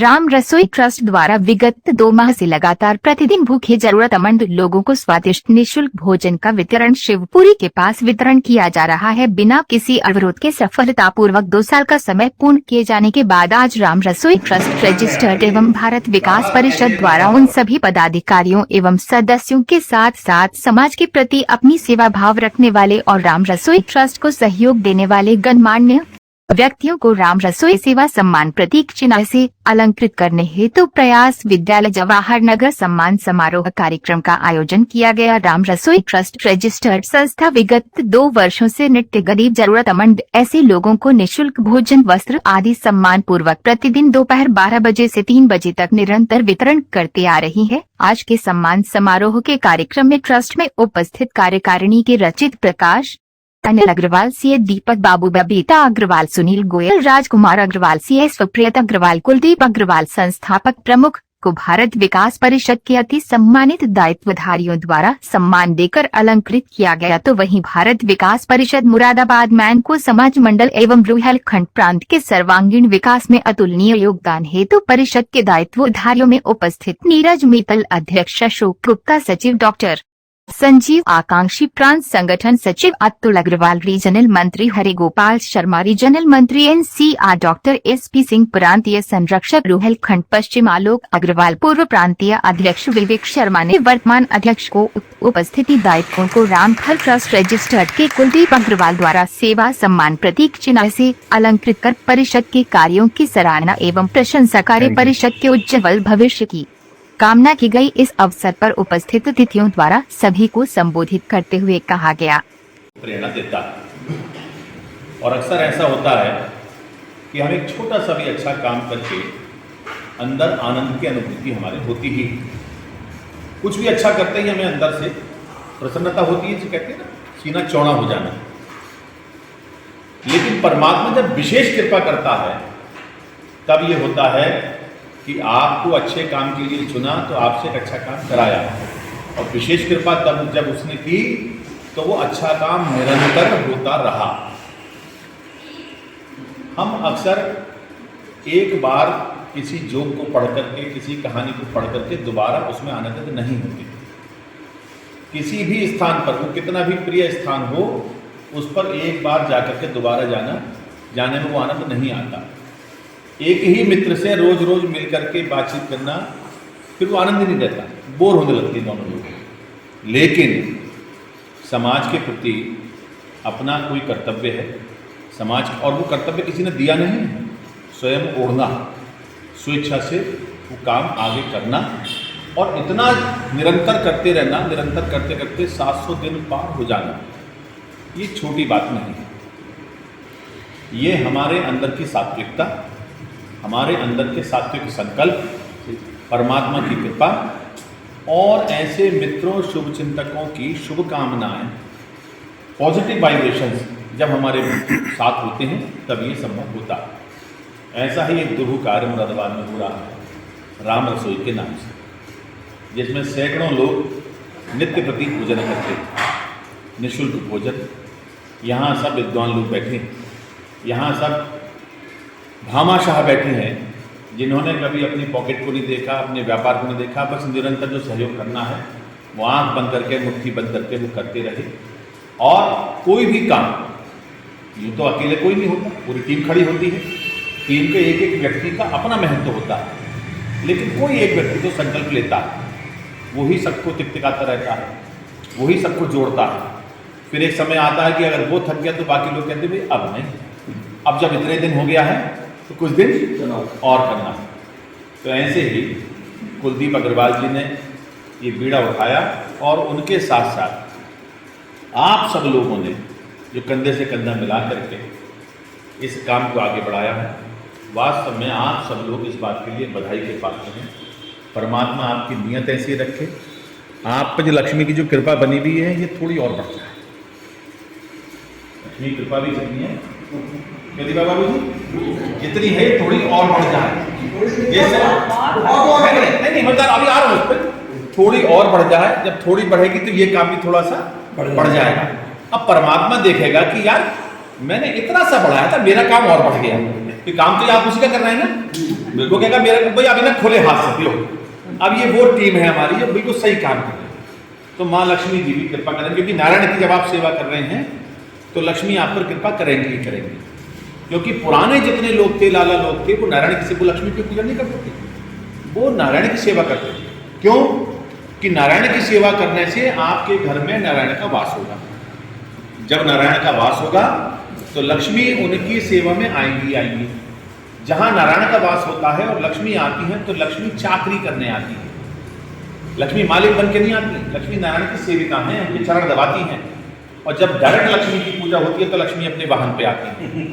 राम रसोई ट्रस्ट द्वारा विगत 2 माह से लगातार प्रतिदिन भूखे जरूरतमंद लोगों को स्वादिष्ट निःशुल्क भोजन का वितरण शिवपुरी के पास वितरण किया जा रहा है। बिना किसी अवरोध के सफलतापूर्वक 2 साल का समय पूर्ण किए जाने के बाद आज राम रसोई ट्रस्ट रजिस्टर्ड एवं भारत विकास परिषद द्वारा उन सभी पदाधिकारियों एवं सदस्यों के साथ साथ समाज के प्रति अपनी सेवा भाव रखने वाले और राम रसोई ट्रस्ट को सहयोग देने वाले गणमान्य व्यक्तियों को राम रसोई सेवा सम्मान प्रतीक चिन्ह से अलंकृत करने हेतु प्रयास विद्यालय जवाहर नगर सम्मान समारोह कार्यक्रम का आयोजन किया गया। राम रसोई ट्रस्ट रजिस्टर्ड संस्था विगत 2 वर्षों से नित्य गरीब जरूरतमंद ऐसे लोगों को निःशुल्क भोजन वस्त्र आदि सम्मान पूर्वक प्रतिदिन दोपहर 12 बजे से 3 बजे तक निरंतर वितरण करते आ रही है। आज के सम्मान समारोह के कार्यक्रम में ट्रस्ट में उपस्थित कार्यकारिणी के रचित प्रकाश, अनिल अग्रवाल, सीए दीपक बाबू, बबीता अग्रवाल, सुनील गोयल, राजकुमार अग्रवाल, सीए स्वप्रियत अग्रवाल, कुलदीप अग्रवाल, संस्थापक प्रमुख को भारत विकास परिषद के अति सम्मानित दायित्वधारियों द्वारा सम्मान देकर अलंकृत किया गया। तो वहीं भारत विकास परिषद मुरादाबाद मैन को समाज मंडल एवं रुहेलखंड प्रांत के सर्वांगीण विकास में अतुलनीय योगदान हेतु परिषद के दायित्वधारियों में उपस्थित नीरज मित्तल, अध्यक्ष अशोक गुप्ता, सचिव डॉक्टर संजीव, आकांक्षी प्रांत संगठन सचिव अतुल अग्रवाल, रीजनल मंत्री हरि गोपाल शर्मा, रीजनल मंत्री NCR डॉक्टर SP सिंह, प्रांतीय संरक्षक रुहेलखंड पश्चिम आलोक अग्रवाल, पूर्व प्रांतीय अध्यक्ष विवेक शर्मा ने वर्तमान अध्यक्ष को उपस्थिति दायित्वों को रामफल ट्रस्ट रजिस्टर्ड के कुलदीप अग्रवाल द्वारा सेवा सम्मान प्रतीक चिन्ह से अलंकृत कर परिषद के कार्यों की सराहना एवं प्रशंसा कार्य परिषद के उज्ज्वल भविष्य की कामना की गई। इस अवसर पर उपस्थित अतिथियों द्वारा सभी को संबोधित करते हुए कहा गया, प्रेरणा देता है और अक्सर ऐसा होता है कि हम एक छोटा सा भी अच्छा काम करके अंदर आनंद की अनुभूति हमारे होती ही, कुछ भी अच्छा करते ही हमें अंदर से प्रसन्नता होती है, जो कहते हैं ना, सीना चौड़ा हो जाना। लेकिन परमात्मा जब विशेष कृपा करता है तब ये होता है कि आपको अच्छे काम के लिए चुना तो आपसे एक अच्छा काम कराया, और विशेष कृपा तब जब उसने की तो वो अच्छा काम निरंतर होता रहा। हम अक्सर एक बार किसी जोक को पढ़ करके, किसी कहानी को पढ़ करके दोबारा उसमें आनंदित नहीं होते। किसी भी स्थान पर, वो कितना भी प्रिय स्थान हो, उस पर एक बार जाकर के दोबारा जाने में वो आनंद नहीं आता। एक ही मित्र से रोज रोज मिल करके बातचीत करना, फिर वो आनंद नहीं रहता, बोर होने लगती है दोनों लोग। लेकिन समाज के प्रति अपना कोई कर्तव्य है, समाज, और वो कर्तव्य किसी ने दिया नहीं है, स्वयं ओढ़ना, स्वेच्छा से वो काम आगे करना और इतना निरंतर करते रहना, निरंतर करते करते 700 दिन पार हो जाना, ये छोटी बात नहीं है। ये हमारे अंदर की सात्विकता, हमारे अंदर के सात्विक संकल्प, परमात्मा की कृपा और ऐसे मित्रों, शुभचिंतकों की शुभकामनाएं, पॉजिटिव वाइब्रेशंस जब हमारे साथ होते हैं तब ये संभव होता है। ऐसा ही एक दुर्भ कार्य मुरादाबाद में हो रहा है राम रसोई के नाम से, जिसमें सैकड़ों लोग नित्य प्रति भोजन करते हैं, निःशुल्क भोजन। यहाँ सब विद्वान लोग बैठे हैं, यहाँ सब भामाशाह बैठे हैं, जिन्होंने कभी अपनी पॉकेट को नहीं देखा, अपने व्यापार को नहीं देखा, बस निरंतर जो सहयोग करना है वो आँख बंद करके, मुट्ठी बंद करके वो करते रहे। और कोई भी काम यूँ तो अकेले कोई नहीं होता, पूरी टीम खड़ी होती है, टीम के एक एक व्यक्ति का अपना महत्व होता है, लेकिन कोई एक व्यक्ति तो संकल्प लेता है, वही सबको टिकटिकाता रहता है, वही सबको जोड़ता है। फिर एक समय आता है कि अगर वो थक गया तो बाकी लोग कहते भाई अब नहीं, अब जब इतने दिन हो गया है तो कुछ दिन और करना है। तो ऐसे ही कुलदीप अग्रवाल जी ने ये बीड़ा उठाया और उनके साथ साथ आप सब लोगों ने जो कंधे से कंधा मिला करके इस काम को आगे बढ़ाया है। वास्तव में आप सब लोग इस बात के लिए बधाई के पात्र हैं। परमात्मा आपकी नियत ऐसी रखे, आप पर जो लक्ष्मी की जो कृपा बनी हुई है ये थोड़ी और बढ़ जाए। लक्ष्मी कृपा भी जितनी है, यदि बाबा जी जितनी है थोड़ी और बढ़ जाए, जैसे नहीं मतलब अभी आ रहा हूँ उस पर, थोड़ी और बढ़ जाए। जब थोड़ी बढ़ेगी तो ये काम भी थोड़ा सा बढ़ जाएगा। अब परमात्मा देखेगा कि यार मैंने इतना सा बढ़ाया था, मेरा काम और बढ़ गया कि काम तो आप उसी का करना है ना। मेरे को कहेगा मेरा भाई अभी ना खुले हाथ से लो, अब ये वो टीम है हमारी जो बिल्कुल सही काम कर रही है। तो माँ लक्ष्मी जी भी कृपा करेंगे, क्योंकि नारायण की जब आप सेवा कर रहे हैं तो लक्ष्मी आप पर कृपा करेंगी ही करेंगी। क्योंकि पुराने जितने लोग थे, लाला लोग थे, वो नारायण की वो लक्ष्मी की पूजा नहीं करते थे, वो नारायण की सेवा करते थे। क्यों? कि नारायण की सेवा करने से आपके घर में नारायण का वास होगा। जब नारायण का वास होगा तो लक्ष्मी उनकी सेवा में आएंगी आएंगी। जहां नारायण का वास होता है और लक्ष्मी आती है तो लक्ष्मी चाकरी करने आती है, लक्ष्मी मालिक बन के नहीं आती। लक्ष्मी नारायण की सेविका हैं, उनके चरण दबाती हैं। और जब डायरेक्ट लक्ष्मी की पूजा होती है तो लक्ष्मी अपने वाहन पे आती है।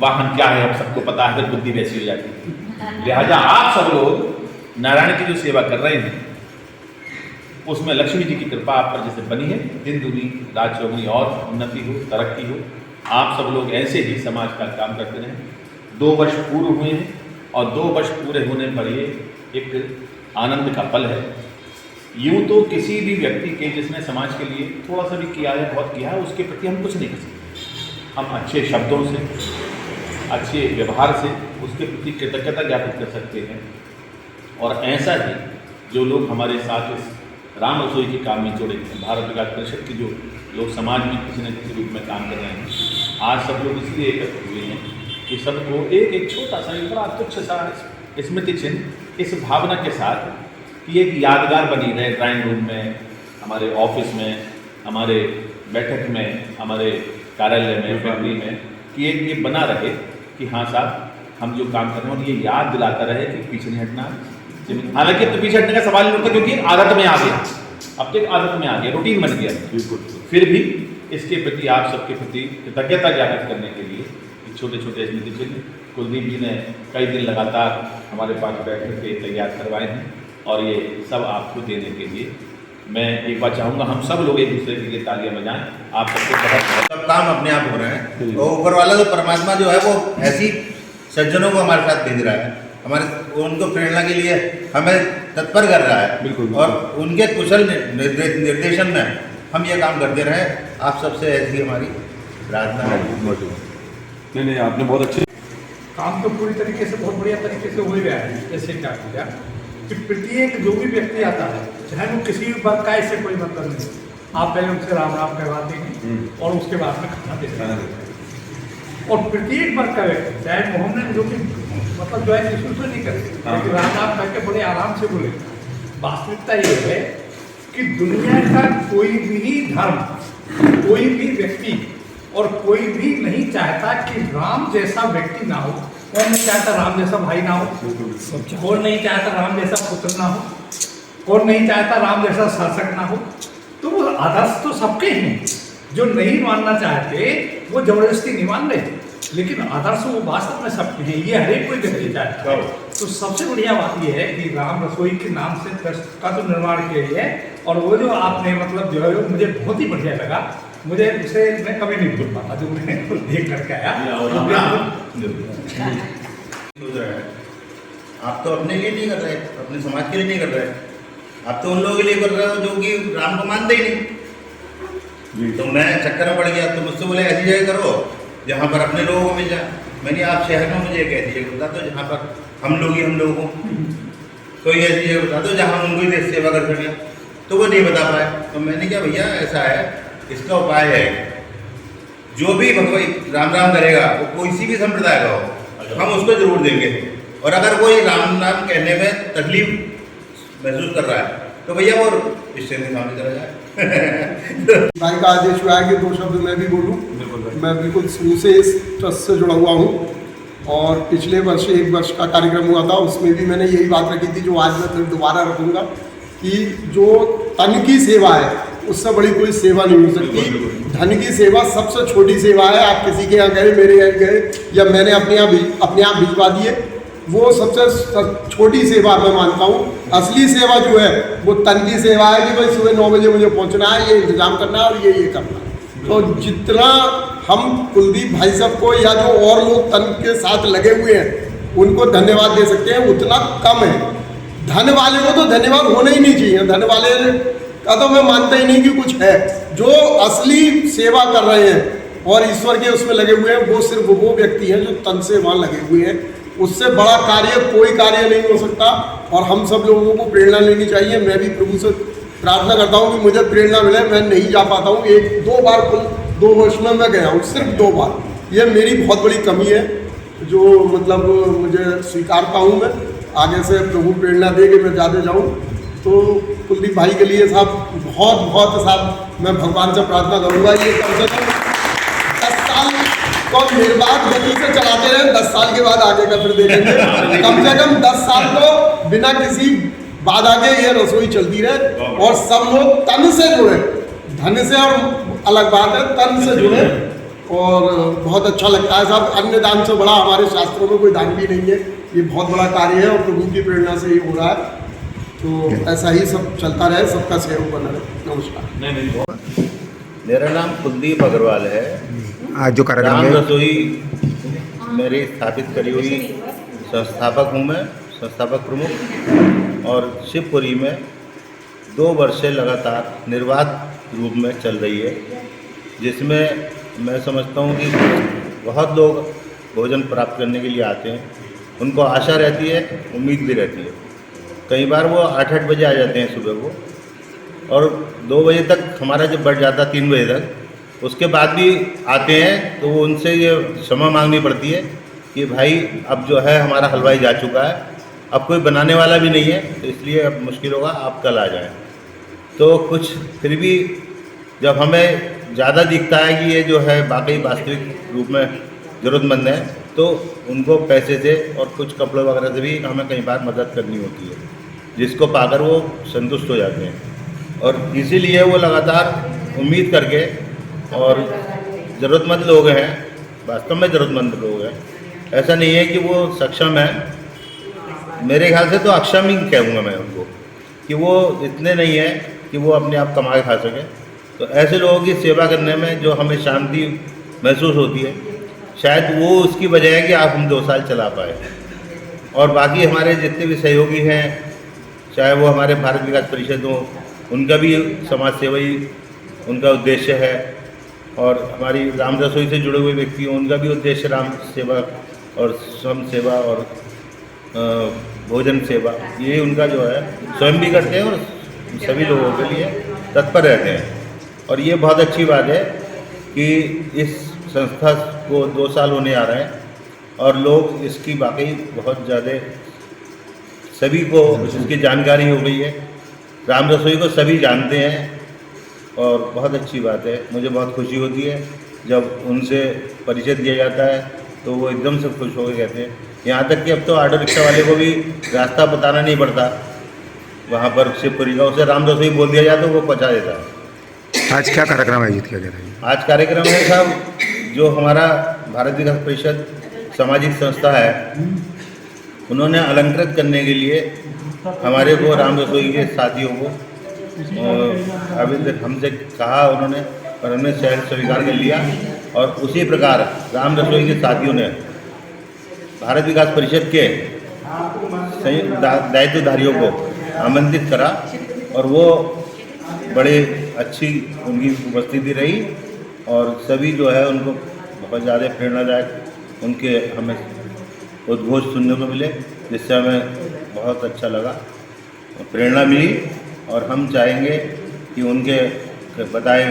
वाहन क्या है अब सबको पता है, फिर बुद्धि वैसी हो जाती है। लिहाजा आप सब लोग नारायण की जो सेवा कर रहे हैं उसमें लक्ष्मी जी की कृपा आप पर जैसे बनी है, दिन दुनी रात चौगुनी और उन्नति हो, तरक्की हो। आप सब लोग ऐसे ही समाज का काम करते रहें। 2 वर्ष पूर्व हुए हैं और 2 वर्ष पूरे होने पर ये एक आनंद का पल है। यूँ तो किसी भी व्यक्ति के जिसने समाज के लिए थोड़ा सा भी किया है, बहुत किया है, उसके प्रति हम कुछ नहीं कर सकते। हम अच्छे शब्दों से, अच्छे व्यवहार से उसके प्रति कृतज्ञता ज्ञापित कर सकते हैं। और ऐसा ही जो लोग हमारे साथ इस राम रसोई के काम में जुड़े हैं, भारत विकास परिषद के जो लोग समाज में किसी न किसी रूप में काम कर रहे हैं, आज सब लोग इसलिए एकत्र हुए हैं कि सबको एक एक छोटा सा, एक बड़ा तुच्छ सा स्मृति चिन्ह इस भावना के साथ कि एक यादगार बनी रहे ड्राइंग रूम में, हमारे ऑफिस में, हमारे बैठक में, हमारे कार्यालय में, फैक्ट्री में, कि एक ये बना रहे कि हाँ साहब हम जो काम कर रहे हैं और ये याद दिलाता रहे कि पीछे नहीं हटना। हालांकि अब तो पीछे हटने का सवाल नहीं उठता क्योंकि आदत में आ गया, अब तो एक आदत में आ गया, रूटीन बन गया। फिर भी इसके प्रति आप सबके प्रति कृतज्ञता ज्ञापित करने के लिए छोटे छोटे स्मृति चिन्ह कुलदीप जी ने कई दिन लगातार हमारे पास बैठ के तैयार करवाए हैं और ये सब आपको देने के लिए मैं एक बार चाहूँगा हम सब लोग एक दूसरे के लिए तालियां बजाएं। आप सबको बहुत सब काम अपने आप हो रहे हैं। तो ऊपर वाला जो परमात्मा जो है वो ऐसी सज्जनों को हमारे साथ भेज रहा है, हमारे उनको प्रेरणा के लिए हमें तत्पर कर रहा है। बिल्कुल। और उनके कुशल निर्देशन में हम ये काम करते रहे। आप सबसे ऐसी हमारी प्रार्थना है। नहीं आपने बहुत अच्छे काम तो पूरी तरीके से बहुत बढ़िया तरीके से हो ही रहा है। जैसे क्या किया कि प्रत्येक जो भी व्यक्ति आता है, चाहे वो किसी भी वर्ग का, इससे कोई मतलब नहीं, आप पहले उनसे राम राम कहवाते हैं और उसके बाद में खाना देते हैं। और प्रत्येक वर्ग का व्यक्ति, चाहे मोहम्मद जो कि मतलब जो है निःशुल्क नहीं करे, लेकिन राम राम कह के बड़े आराम से बोले। वास्तविकता ये है कि दुनिया का कोई भी धर्म, कोई भी व्यक्ति और कोई भी नहीं चाहता कि राम जैसा व्यक्ति ना हो। कौन नहीं चाहता राम जैसा भाई ना हो? कौन नहीं चाहता राम जैसा पुत्र ना हो? कौन नहीं चाहता राम जैसा शासक ना हो? तो वो आदर्श तो सबके हैं। जो नहीं मानना चाहते वो जबरदस्ती नहीं मान रहे, लेकिन आदर्श वो वास्तव में सबके हैं। ये हर एक कोई व्यक्ति चाहता है। तो सबसे बढ़िया बात ये है कि राम रसोई के नाम से ट्रस्ट का तो निर्माण किया है। और वो जो आपने मतलब जो है मुझे बहुत ही बढ़िया लगा। मुझे उसे मैं कभी नहीं भूल पाता जो मैंने देख करके आया। आप तो अपने लिए नहीं कर रहे, अपने समाज के लिए नहीं कर रहे, आप तो उन लोगों के लिए कर रहे हो जो कि राम को मानते ही नहीं। तो मैं चक्कर में पड़ गया, तो मुझसे बोले ऐसी जगह करो जहाँ पर अपने लोगों को मिल जाए। मैंने आप शहर में मुझे एक ऐसी जगह बता दो जहाँ पर हम लोग ही हम लोगों को, कोई ऐसी जगह बता दो जहाँ उनको ही देश सेवा कर सकें। तो वो नहीं बता पाए। तो मैंने कहा भैया ऐसा है, इसका उपाय है, जो भी भगवान राम राम करेगा वो कोई भी संप्रदाय का हो, हम उसको जरूर देंगे। और अगर कोई राम नाम कहने में तकलीफ महसूस कर रहा है तो भैया वो स्टेशन के सामने चला जाए। भाई का आदेश हुआ है कि 2 शब्द मैं भी बोलूं। मैं बिल्कुल शुरू से इस ट्रस्ट से जुड़ा हुआ हूं और पिछले वर्ष 1 वर्ष का कार्यक्रम हुआ था, उसमें भी मैंने यही बात रखी थी जो आज मैं फिर दोबारा रखूँगा कि जो तन की सेवा है उससे बड़ी कोई सेवा नहीं हो सकती। धन की सेवा सबसे छोटी सेवा है। आप किसी के यहाँ गए, मेरे यहाँ गए या मैंने अपने आप भिजवा दिए, वो सबसे छोटी सेवा मैं मानता हूँ। असली सेवा जो है वो तन की सेवा है कि भाई सुबह 9 बजे मुझे पहुँचना है, ये इंतजाम करना है और ये करना है। तो जितना हम कुलदीप भाई साहब को या जो और लोग तन के साथ लगे हुए हैं उनको धन्यवाद दे सकते हैं, उतना कम है। धन वाले को तो धन्यवाद होना ही नहीं चाहिए। धन वाले का तो मैं मानता ही नहीं कि कुछ है। जो असली सेवा कर रहे हैं और ईश्वर के उसमें लगे हुए हैं, वो सिर्फ वो व्यक्ति हैं जो तन से वहाँ लगे हुए हैं। उससे बड़ा कार्य कोई कार्य नहीं हो सकता और हम सब लोगों को प्रेरणा लेनी चाहिए। मैं भी प्रभु से प्रार्थना करता हूँ कि मुझे प्रेरणा मिले। मैं नहीं जा पाता हूँ, 1-2 बार कुल 2 वर्ष में मैं गया हूँ, सिर्फ 2 बार। ये मेरी बहुत बड़ी कमी है जो मतलब मुझे स्वीकारता हूँ। मैं आगे से प्रभु प्रेरणा दे कि मैं ज़्यादा जाऊँ। तो कुलदीप भाई के लिए साहब बहुत साहब मैं भगवान से प्रार्थना करूँगा, ये कम से कम 10 साल तो निर्बाध गति से चलाते रहे। 10 साल के बाद आगे का फिर देखेंगे। कम से कम 10 साल तो बिना किसी बाधा के ये रसोई चलती रहे और सब लोग तन से जुड़े। धन से और अलग बात है, तन से जुड़े। और बहुत अच्छा लगता है साहब। अन्य दान से बड़ा हमारे शास्त्रों में कोई दान भी नहीं है। ये बहुत बड़ा कार्य है और प्रभु की प्रेरणा से ही हो रहा है। तो ऐसा ही सब चलता रहे, सबका सहयोग बना रहे। नमस्कार। मेरा नाम कुलदीप अग्रवाल है। आज जो कार्यक्रम राम है, रसोई मेरी स्थापित करी हुई संस्थापक हूँ मैं, संस्थापक प्रमुख। और शिवपुरी में 2 वर्ष से लगातार निर्बाध रूप में चल रही है, जिसमें मैं समझता हूँ कि बहुत लोग भोजन प्राप्त करने के लिए आते हैं। उनको आशा रहती है, उम्मीद भी रहती है। कई बार वो 8-8 बजे आ जाते हैं सुबह को, और 2 बजे तक हमारा जब बढ़ जाता 3 बजे तक, उसके बाद भी आते हैं तो वो उनसे ये क्षमा मांगनी पड़ती है कि भाई अब जो है हमारा हलवाई जा चुका है, अब कोई बनाने वाला भी नहीं है, तो इसलिए अब मुश्किल होगा, आप कल आ जाएं। तो कुछ फिर भी जब हमें ज़्यादा दिखता है कि ये जो है वाकई वास्तविक रूप में ज़रूरतमंद है, तो उनको पैसे से और कुछ कपड़े वगैरह से भी हमें कई बार मदद करनी होती है, जिसको पाकर वो संतुष्ट हो जाते हैं। और इसीलिए वो लगातार उम्मीद करके, और ज़रूरतमंद लोग हैं, वास्तव में ज़रूरतमंद लोग हैं, ऐसा नहीं है कि वो सक्षम है। मेरे ख्याल से तो अक्षम ही कहूँगा मैं उनको, कि वो इतने नहीं है कि वो अपने आप कमा के खा सकें। तो ऐसे लोगों की सेवा करने में जो हमें शांति महसूस होती है, शायद वो उसकी वजह है कि आप हम 2 साल चला पाए। और बाकी हमारे जितने भी सहयोगी हैं, चाहे वो हमारे भारत विकास परिषद हो, उनका भी समाज सेवा ही उनका उद्देश्य है। और हमारी राम रसोई से जुड़े हुए व्यक्ति हों, उनका भी उद्देश्य राम सेवा और श्रम सेवा और भोजन सेवा, ये उनका जो है स्वयं भी करते हैं और सभी लोगों के लिए तत्पर रहते हैं। और ये बहुत अच्छी बात है कि इस संस्था को 2 साल होने आ रहे हैं और लोग इसकी वाकई बहुत ज़्यादा सभी को इसकी जानकारी हो गई है। राम रसोई को सभी जानते हैं और बहुत अच्छी बात है। मुझे बहुत खुशी होती है जब उनसे परिचय दिया जाता है तो वो एकदम से खुश होकर कहते हैं। यहाँ तक कि अब तो ऑटो रिक्शा वाले को भी रास्ता बताना नहीं पड़ता, वहाँ पर शिवपुरी का उसे राम रसोई बोल दिया जाए तो वो पहुँचा देता है। आज क्या कार्यक्रम आयोजित किया गया था? आज कार्यक्रम है साहब, जो हमारा भारत विकास परिषद सामाजिक संस्था है, उन्होंने अलंकृत करने के लिए हमारे को राम रसोई के साथियों को अभी तक हमसे कहा उन्होंने, और हमने स्वीकार कर लिया। और उसी प्रकार राम रसोई के साथियों ने भारत विकास परिषद के दायित्वधारियों को आमंत्रित करा और वो बड़े अच्छी उनकी उपस्थिति रही और सभी जो है उनको बहुत ज़्यादा प्रेरणादायक उनके हमें उद्घोष सुनने को मिले, जिससे हमें बहुत अच्छा लगा, प्रेरणा मिली। और हम चाहेंगे कि उनके बताए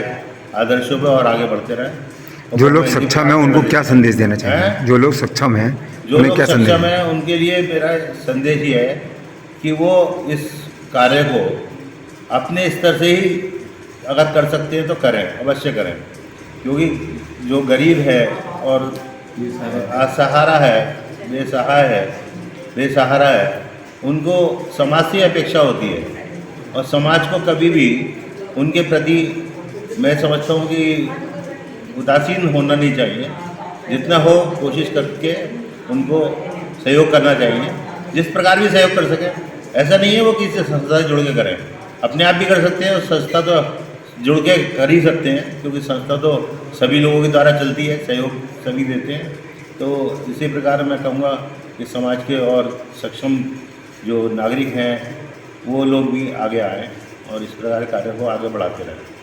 आदर्शों पर और आगे बढ़ते रहें। जो लोग सक्षम हैं उनको क्या संदेश देना चाहिए? जो लोग सक्षम हैं जो उन्हें लोग क्या संदेश? सक्षम हैं उनके लिए मेरा संदेश ये है कि वो इस कार्य को अपने स्तर से ही अगर कर सकते हैं तो करें, अवश्य करें। क्योंकि जो गरीब है और असहारा है, बेसहारा है, उनको समाज से अपेक्षा होती है और समाज को कभी भी उनके प्रति मैं समझता हूँ कि उदासीन होना नहीं चाहिए। जितना हो कोशिश करके उनको सहयोग करना चाहिए, जिस प्रकार भी सहयोग कर सके। ऐसा नहीं है वो किसी संस्था से जुड़ के करें, अपने आप भी कर सकते हैं और संस्था तो जुड़ के कर ही सकते हैं, क्योंकि संस्था तो सभी लोगों के द्वारा चलती है, सहयोग सभी देते हैं। तो इसी प्रकार मैं कहूँगा कि समाज के और सक्षम जो नागरिक हैं वो लोग भी आगे आएँ और इस प्रकार कार्य को आगे बढ़ाते रहें।